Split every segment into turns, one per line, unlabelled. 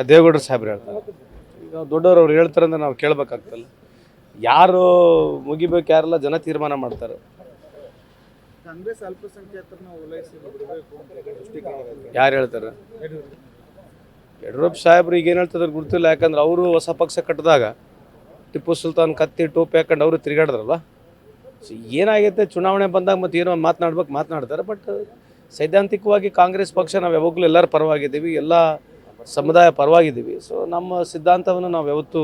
ದೇವೇಗೌಡರು ಸಾಹೇಬ್ರು ಹೇಳ್ತಾರೆ. ಈಗ ದೊಡ್ಡವರು ಅವ್ರು ಹೇಳ್ತಾರೆ ಅಂದ್ರೆ ನಾವು ಕೇಳಬೇಕಾಗ್ತಲ್ಲ. ಯಾರು ಮುಗಿಬೇಕು ಯಾರೆಲ್ಲ ಜನ ತೀರ್ಮಾನ ಮಾಡ್ತಾರೆ.
ಕಾಂಗ್ರೆಸ್ ಅಲ್ಪಸಂಖ್ಯಾತರನ್ನ ಓಲೈಸಿ ಬಿಡಬೇಕು ಅಂತ
ಯಾರು ಹೇಳ್ತಾರೆ? ಯಡಿಯೂರಪ್ಪ ಸಾಹೇಬ್ರು ಈಗ ಏನು ಹೇಳ್ತಿದ್ರೆ ಗೊತ್ತಿಲ್ಲ. ಯಾಕಂದ್ರೆ ಅವರು ಹೊಸ ಪಕ್ಷ ಕಟ್ಟಿದಾಗ ಟಿಪ್ಪು ಸುಲ್ತಾನ್ ಕತ್ತಿ ಟೋಪಿ ಹಾಕೊಂಡು ಅವರು ತಿರುಗಾಡಿದ್ರಲ್ಲ. ಸೊ ಏನಾಗೈತೆ ಚುನಾವಣೆ ಬಂದಾಗ ಮತ್ತೆ ಏನೋ ಮಾತನಾಡ್ತಾರೆ. ಬಟ್ ಸೈದ್ಧಾಂತಿಕವಾಗಿ ಕಾಂಗ್ರೆಸ್ ಪಕ್ಷ ನಾವು ಯಾವಾಗಲೂ ಎಲ್ಲರ ಪರವಾಗಿದ್ದೀವಿ, ಎಲ್ಲ ಸಮುದಾಯ ಪರವಾಗಿದ್ದೀವಿ. ಸೊ ನಮ್ಮ ಸಿದ್ಧಾಂತವನ್ನು ನಾವು ಯಾವತ್ತೂ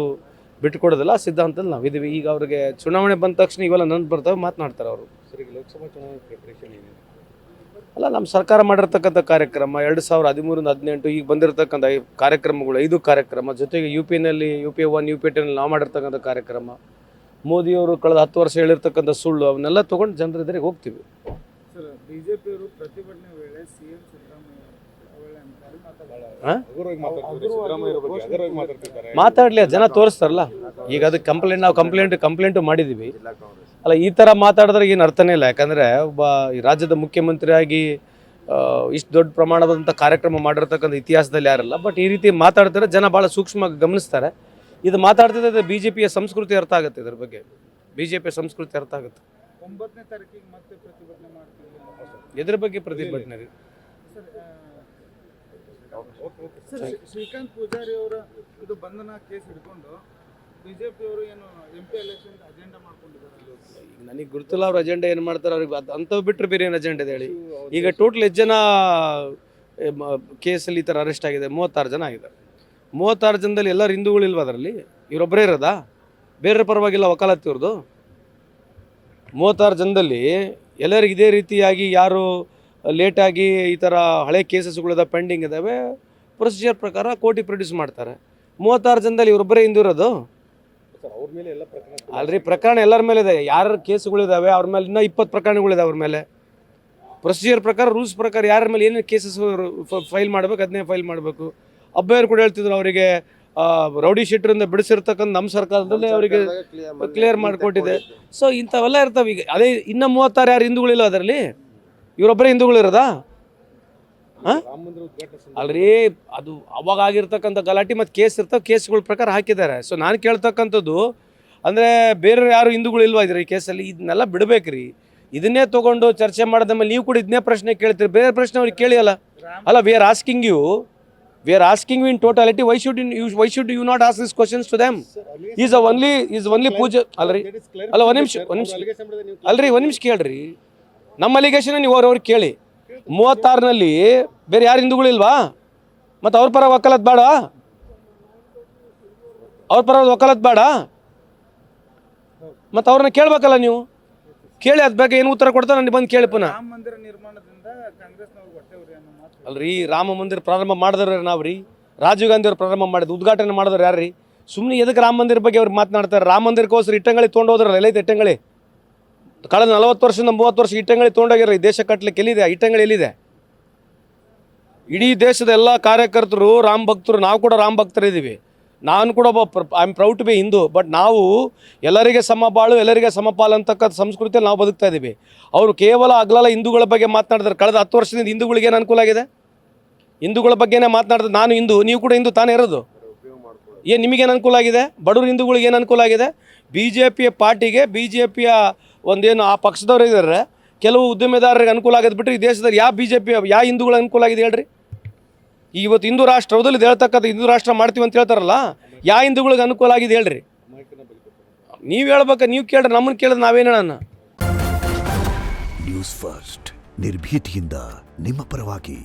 ಬಿಟ್ಟುಕೊಡೋದಿಲ್ಲ. ಆ ಸಿದ್ಧಾಂತದಲ್ಲಿ ನಾವಿದ್ದೀವಿ. ಈಗ ಅವ್ರಿಗೆ ಚುನಾವಣೆ ಬಂದ ತಕ್ಷಣ ಇವೆಲ್ಲ ನನ್ನ ಬರ್ತಾವೆ ಮಾತನಾಡ್ತಾರೆ ಅವರು.
ಲೋಕಸಭಾ ಚುನಾವಣೆ ಪ್ರಿಪರೇಷನ್ ಏನಿದೆ?
ಅಲ್ಲ, ನಮ್ಮ ಸರ್ಕಾರ ಮಾಡಿರ್ತಕ್ಕಂಥ ಕಾರ್ಯಕ್ರಮ 2013-18 ಈಗ ಬಂದಿರತಕ್ಕಂಥ ಕಾರ್ಯಕ್ರಮಗಳು 5 ಕಾರ್ಯಕ್ರಮ ಜೊತೆಗೆ UP1 UP2 ನಾವು ಮಾಡಿರ್ತಕ್ಕಂಥ ಕಾರ್ಯಕ್ರಮ, ಮೋದಿಯವರು ಕಳೆದ 10 ವರ್ಷ ಹೇಳಿರ್ತಕ್ಕಂಥ ಸುಳ್ಳು ಅವನ್ನೆಲ್ಲ ತೊಗೊಂಡು ಜನರ ಎದುರಿಗೆ ಹೋಗ್ತೀವಿ.
ಸರ್, ಬಿಜೆಪಿಯವರು ಪ್ರತಿಭಟನೆ ವೇಳೆ ಸಿಎಂ
ಮಾತಾಡಲಿ, ಜನ ತೋರಿಸ್ತಾರಲ್ಲ. ಈಗ ಅದಕ್ಕೆ ನಾವು ಕಂಪ್ಲೇಂಟು ಮಾಡಿದ್ದೀವಿ. ಅಲ್ಲ, ಈ ಥರ ಮಾತಾಡಿದ್ರೆ ಏನು ಅರ್ಥನೇ ಇಲ್ಲ. ಯಾಕಂದರೆ ಒಬ್ಬ ಈ ರಾಜ್ಯದ ಮುಖ್ಯಮಂತ್ರಿಯಾಗಿ ಇಷ್ಟು ದೊಡ್ಡ ಪ್ರಮಾಣದಂಥ ಕಾರ್ಯಕ್ರಮ ಮಾಡಿರ್ತಕ್ಕಂಥ ಇತಿಹಾಸದಲ್ಲಿ ಯಾರಲ್ಲ. ಬಟ್ ಈ ರೀತಿ ಮಾತಾಡ್ತಾರೆ, ಜನ ಭಾಳ ಸೂಕ್ಷ್ಮವಾಗಿ ಗಮನಿಸ್ತಾರೆ. ಇದು ಮಾತಾಡ್ತಿದ್ದರೆ BJPಯ ಸಂಸ್ಕೃತಿ ಅರ್ಥ ಆಗುತ್ತೆ. ಇದ್ರ ಬಗ್ಗೆ BJPಯ ಸಂಸ್ಕೃತಿ ಅರ್ಥ ಆಗುತ್ತೆ.
9ನೇ ತಾರೀಕಿಗೆ ಮತ್ತೆ ಪ್ರತಿಭಟನೆ ಮಾಡ್ತೀವಿ.
ಎದ್ರ ಬಗ್ಗೆ ಪ್ರತಿಭಟನೆ ರೀ?
ಸರ್, ಶ್ರೀಕಾಂತ್ ಪೂಜಾರಿ ಅವರ ಇದು ಬಂಧನ ಕೇಸ್ ಹಿಡ್ಕೊಂಡು ಬಿಜೆಪಿಯವರು ಏನು MP ಎಲೆಕ್ಷನ್ ಅಜೆಂಡಾ ಮಾಡ್ಕೊಂಡಿದ್ದಾರೆ.
ಈಗ ನನಗೆ ಗೊತ್ತಿಲ್ಲ ಅವ್ರ ಅಜೆಂಡಾ ಏನು ಮಾಡ್ತಾರೆ. ಅವ್ರಿಗೆ ಅಂಥವು ಬಿಟ್ಟರೆ ಬೇರೆ ಏನು ಅಜೆಂಡಾ ಇದೆ ಹೇಳಿ. ಈಗ ಟೋಟಲ್ ಎಷ್ಟು ಜನ ಕೇಸಲ್ಲಿ ಈ ಥರ ಅರೆಸ್ಟ್ ಆಗಿದೆ? 36 ಜನ ಆಗಿದ್ದಾರೆ. 36 ಜನದಲ್ಲಿ ಎಲ್ಲರೂ ಹಿಂದೂಗಳಿಲ್ವ ಅದರಲ್ಲಿ? ಇವರೊಬ್ಬರೇ ಇರೋದಾ? ಬೇರೆ ಪರವಾಗಿಲ್ಲ ವಕಾಲತ್ತು ಇವ್ರದ್ದು? 36 ಜನದಲ್ಲಿ ಎಲ್ಲರಿಗೂ ಇದೇ ರೀತಿಯಾಗಿ ಯಾರು ಲೇಟಾಗಿ ಈ ಥರ ಹಳೆ ಕೇಸಸ್ಗಳಿದ ಪೆಂಡಿಂಗ್ ಇದ್ದಾವೆ, ಪ್ರೊಸೀಜರ್ ಪ್ರಕಾರ ಕೋರ್ಟಿಗೆ ಪ್ರೊಡ್ಯೂಸ್ ಮಾಡ್ತಾರೆ. 36 ಜನದಲ್ಲಿ ಇವರೊಬ್ಬರೇ ಹಿಂದೂ ಇರೋದು?
ಅವ್ರ ಮೇಲೆ ಎಲ್ಲ ಪ್ರಕರಣ
ಅಲ್ರಿ, ಪ್ರಕರಣ ಎಲ್ಲರ ಮೇಲೆ ಇದೆ. ಯಾರ ಕೇಸುಗಳಿದ್ದಾವೆ ಅವ್ರ ಮೇಲೆ ಇನ್ನೂ 20 ಪ್ರಕರಣಗಳಿದೆ. ಅವ್ರ ಮೇಲೆ ಪ್ರೊಸೀಜರ್ ಪ್ರಕಾರ, ರೂಲ್ಸ್ ಪ್ರಕಾರ ಯಾರ ಮೇಲೆ ಏನೇನು ಕೇಸಸ್ ಫೈಲ್ ಮಾಡಬೇಕು ಅದನ್ನೇ ಫೈಲ್ ಮಾಡಬೇಕು. ಅಬ್ಬಯ್ಯರು ಕೂಡ ಹೇಳ್ತಿದ್ರು ಅವರಿಗೆ ರೌಡಿ ಶೀಟ್ರಿಂದ ಬಿಡಿಸಿರ್ತಕ್ಕಂಥ ನಮ್ಮ ಸರ್ಕಾರದಲ್ಲಿ ಅವರಿಗೆ ಕ್ಲಿಯರ್ ಮಾಡಿಕೊಟ್ಟಿದೆ. ಸೊ ಇಂಥವೆಲ್ಲ ಇರ್ತವೆ. ಈಗ ಅದೇ ಇನ್ನೂ 36 ಯಾರು ಹಿಂದೂಗಳಿಲ್ಲ ಅದರಲ್ಲಿ? ಇವರೊಬ್ಬರೇ ಹಿಂದೂಗಳಿರೋದಾ? ಅಲ್ರಿ, ಅದು ಅವಾಗ ಆಗಿರ್ತಕ್ಕಂಥ ಗಲಾಟೆ ಮತ್ತು ಕೇಸ್ ಇರ್ತಾವೆ, ಕೇಸ್ಗಳ ಪ್ರಕಾರ ಹಾಕಿದ್ದಾರೆ. ಸೊ ನಾನು ಕೇಳ್ತಕ್ಕಂಥದ್ದು ಅಂದರೆ ಬೇರೆ ಯಾರು ಹಿಂದೂಗಳು ಇಲ್ವಾ ಇದ್ರಿ ಈ ಕೇಸಲ್ಲಿ? ಇದನ್ನೆಲ್ಲ ಬಿಡಬೇಕ್ರಿ. ಇದನ್ನೇ ತೊಗೊಂಡು ಚರ್ಚೆ ಮಾಡಿದ ಮೇಲೆ ನೀವು ಕೂಡ ಇದನ್ನೇ ಪ್ರಶ್ನೆ ಕೇಳ್ತೀರಿ, ಬೇರೆ ಪ್ರಶ್ನೆ ಅವ್ರಿಗೆ ಕೇಳಿಯಲ್ಲ. ಅಲ್ಲ, we are asking you in totality. Why should you not ask this questions to them? Is only ಪೂಜೆ ಅಲ್ರಿ. ಅಲ್ಲ, ಒಂದು ನಿಮಿಷ ಅಲ್ರಿ, ಒಂದು ನಿಮಿಷ ಕೇಳ್ರಿ. ನಮ್ಮ ಅಲಿಗೇಷನ್ ನೀವು ಅವ್ರಿಗೆ ಕೇಳಿ. 36ನಲ್ಲಿ ಬೇರೆ ಯಾರು ಹಿಂದೂಗಳಿಲ್ವಾ? ಮತ್ತು ಅವ್ರ ಪರ ವಕಾಲತ್ ಬೇಡ? ಅವ್ರ ಪರ ವಕಾಲತ್ ಬೇಡ? ಮತ್ತು ಅವ್ರನ್ನ ಕೇಳ್ಬೇಕಲ್ಲ ನೀವು. ಕೇಳಿ ಅದ್ ಬಗ್ಗೆ ಏನು ಉತ್ತರ ಕೊಡ್ತಾರೆ ನನಗೆ ಬಂದು ಕೇಳಿ ಪುನಃ.
ರಾಮ ಮಂದಿರ ನಿರ್ಮಾಣದಿಂದ ಕಾಂಗ್ರೆಸ್ನವ್ರು ಹೊಟ್ಟೆವ್ರಿ ಅನ್ನೋ ಮಾತು.
ಅಲ್ರಿ, ರಾಮ ಮಂದಿರ ಪ್ರಾರಂಭ ಮಾಡಿದ್ರೆ ನಾವು ರೀ. ರಾಜೀವ್ ಗಾಂಧಿ ಅವ್ರು ಪ್ರಾರಂಭ ಮಾಡಿದ್ದು, ಉದ್ಘಾಟನೆ ಮಾಡಿದ್ರು ಯಾರು ರೀ? ಸುಮ್ಮನೆ ಎದಕ್ಕೆ ರಾಮ ಮಂದಿರ ಬಗ್ಗೆ ಅವ್ರು ಮಾತನಾಡ್ತಾರೆ? ರಾಮ ಮಂದಿರಕ್ಕೋಸ್ಕರ ಇಟ್ಟಂಗಳಿ ತೊಗೊಂಡು ಹೋದ್ರಲ್ಲ, ಎಲ್ಲೈತೆ ಇಟ್ಟಂಗಳಿ? ಕಳೆದ 40 ವರ್ಷದಿಂದ 30 ವರ್ಷ ಇಟ್ಟಂಗಳಿ ತೊಗೊಂಡೋಗ್ಯಾರ. ಈ ದೇಶ ಕಟ್ಟಲಿಕ್ಕೆ ಎಲ್ಲಿದೆ ಇಟ್ಟಂಗಳಿ? ಎಲ್ಲಿದೆ? ಇಡೀ ದೇಶದ ಎಲ್ಲ ಕಾರ್ಯಕರ್ತರು ರಾಮ ಭಕ್ತರು. ನಾವು ಕೂಡ ರಾಮ ಭಕ್ತರಿದ್ದೀವಿ. ನಾನು ಕೂಡ I am proud to be Hindu. But ನಾವು ಎಲ್ಲರಿಗೆ ಸಮಬಾಳು, ಎಲ್ಲರಿಗೆ ಸಮಪಾಲು ಅಂತಕ್ಕಂಥ ಸಂಸ್ಕೃತಿಯಲ್ಲಿ ನಾವು ಬದುಕ್ತಾ ಇದ್ದೀವಿ. ಅವರು ಕೇವಲ ಅಗ್ಲಲ್ಲ ಹಿಂದೂಗಳ ಬಗ್ಗೆ ಮಾತನಾಡಿದ್ರೆ. ಕಳೆದ 10 ವರ್ಷದಿಂದ ಹಿಂದೂಗಳಿಗೆ ಏನು ಅನುಕೂಲ ಆಗಿದೆ? ಹಿಂದೂಗಳ ಬಗ್ಗೆನೇ ಮಾತನಾಡಿದ್ರೆ. ನಾನು ಹಿಂದೂ, ನೀವು ಕೂಡ ಹಿಂದೂ ತಾನೇ ಇರೋದು. ಏನು ನಿಮಗೇನು ಅನುಕೂಲ ಆಗಿದೆ? ಬಡವರು ಹಿಂದೂಗಳಿಗೆ ಏನು ಅನುಕೂಲ ಆಗಿದೆ? BJPಯ ಪಾರ್ಟಿಗೆ, BJPಯ ಒಂದೇನು ಆ ಪಕ್ಷದವ್ರು ಇದ್ದಾರೆ, ಕೆಲವು ಉದ್ಯಮೆದಾರರಿಗೆ ಅನುಕೂಲ ಆಗೋದು ಬಿಟ್ಟರೆ ಈ ದೇಶದಲ್ಲಿ ಯಾವ ಹಿಂದೂಗಳ ಅನುಕೂಲ ಆಗಿದೆ ಹೇಳ್ರಿ? ಇವತ್ತು ಹಿಂದೂ ರಾಷ್ಟ್ರದಲ್ಲಿ ಹೇಳ್ತಕ್ಕಂಥ ಹಿಂದೂ ರಾಷ್ಟ್ರ ಮಾಡ್ತೀವಿ ಅಂತ ಹೇಳ್ತಾರಲ್ಲ, ಯಾವ ಹಿಂದೂಗಳಿಗೆ ಅನುಕೂಲ ಆಗಿದೆ ಹೇಳ್ರಿ? ನೀವು ಹೇಳ್ಬೇಕು, ನೀವು ಕೇಳ್ರಿ. ನಮ್ಮನ್ನು ಕೇಳಿದ್ರೆ ನಾವೇನು ಹೇಳೋಣ?
ನ್ಯೂಸ್ ಫಸ್ಟ್, ನಿರ್ಭೀತಿಯಿಂದ ನಿಮ್ಮ ಪರವಾಗಿ.